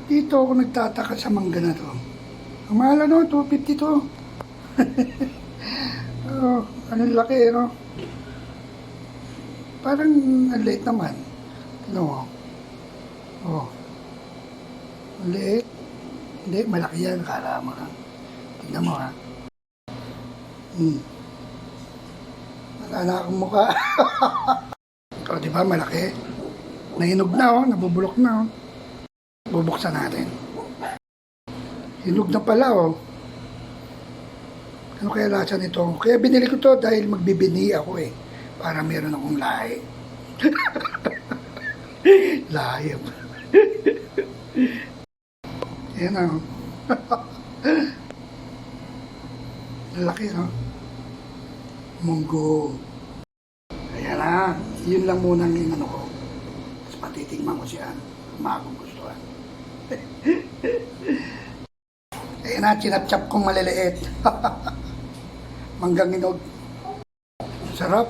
Dito ako nagtataka sa mangga na to. Ang mahal ano, 250 to. Oh, anong laki, no? Parang ang liit naman. Tignan mo. Oh. Ang liit. Hindi, malaki yan. Kala mo lang. Tignan mo, ha. Wala na akong mukha. O, di ba, malaki? Nahinog na, oh. Nabubulok na, oh. Bubuksan natin. Hinog na pala, oh. Ano kaya lasa nito? Kaya binili ko to dahil magbibini ako, eh. Para meron akong lahi. Lahi. Yan, oh. Laki, no? Munggo. Ayan na. Yun lang muna ang ano ko. Tapos patitigman ko siya. Magugustuhan. Ayan na, chinap-chap kong maliliit. Manggang hinog. Sarap.